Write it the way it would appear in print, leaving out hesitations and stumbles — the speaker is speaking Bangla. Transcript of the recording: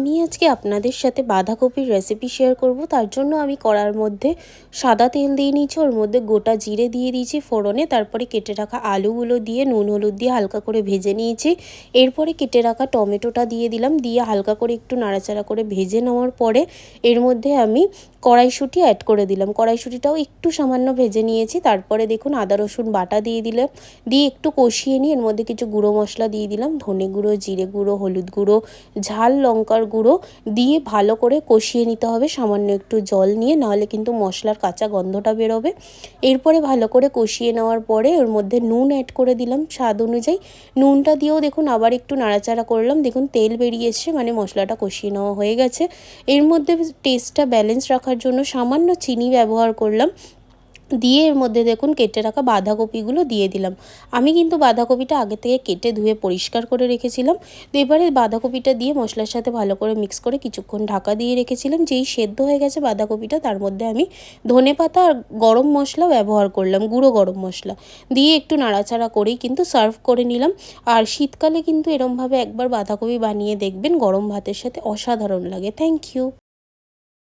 আমি আজকে আপনাদের সাথে বাঁধাকপির রেসিপি শেয়ার করব। তার জন্য আমি কড়ার মধ্যে সাদা তেল দিয়ে নিয়েছি, ওর মধ্যে গোটা জিরে দিয়ে দিয়েছি ফোড়নে, তারপরে কেটে রাখা আলুগুলো দিয়ে নুন হলুদ দিয়ে হালকা করে ভেজে নিয়েছি। এরপরে কেটে রাখা টমেটোটা দিয়ে দিলাম, দিয়ে হালকা করে একটু নাড়াচাড়া করে ভেজে নেওয়ার পরে এর মধ্যে আমি কড়াইশুঁটি অ্যাড করে দিলাম। কড়াইশুঁটিটাও একটু সামান্য ভেজে নিয়েছি। তারপরে দেখুন আদা রসুন বাটা দিয়ে দিলাম, দিয়ে একটু কষিয়ে নিয়ে এর মধ্যে কিছু গুঁড়ো মশলা দিয়ে দিলাম, ধনে গুঁড়ো, জিরে গুঁড়ো, হলুদ গুঁড়ো, ঝাল লঙ্কার গুঁড়ো দিয়ে ভালো করে কষিয়ে নিতে হবে সামান্য একটু জল নিয়ে, নাহলে কিন্তু মশলার কাঁচা গন্ধটা বেরোবে। এরপরে ভালো করে কষিয়ে নেওয়ার পরে ওর মধ্যে নুন অ্যাড করে দিলাম স্বাদ অনুযায়ী। নুনটা দিয়েও দেখুন আবার একটু নাড়াচাড়া করলাম, দেখুন তেল বেরিয়ে এসছে, মানে মশলাটা কষিয়ে নেওয়া হয়ে গেছে। এর মধ্যে টেস্টটা ব্যালেন্স রাখার জন্য সামান্য চিনি ব্যবহার করলাম, দিয়ে এর মধ্যে দেখুন কেটে রাখা বাঁধাকপিগুলো দিয়ে দিলাম। আমি কিন্তু বাঁধাকপিটা আগে থেকে কেটে ধুয়ে পরিষ্কার করে রেখেছিলাম। তো এবারে বাঁধাকপিটা দিয়ে মশলার সাথে ভালো করে মিক্স করে কিছুক্ষণ ঢাকা দিয়ে রেখেছিলাম। যেই সেদ্ধ হয়ে গেছে বাঁধাকপিটা, তার মধ্যে আমি ধনেপাতা আর গরম মশলা ব্যবহার করলাম, গুঁড়ো গরম মশলা দিয়ে একটু নাড়াচাড়া করেই কিন্তু সার্ভ করে নিলাম। আর শীতকালে কিন্তু এরমভাবে একবার বাঁধাকপি বানিয়ে দেখবেন, গরম ভাতের সাথে অসাধারণ লাগে। Thank you.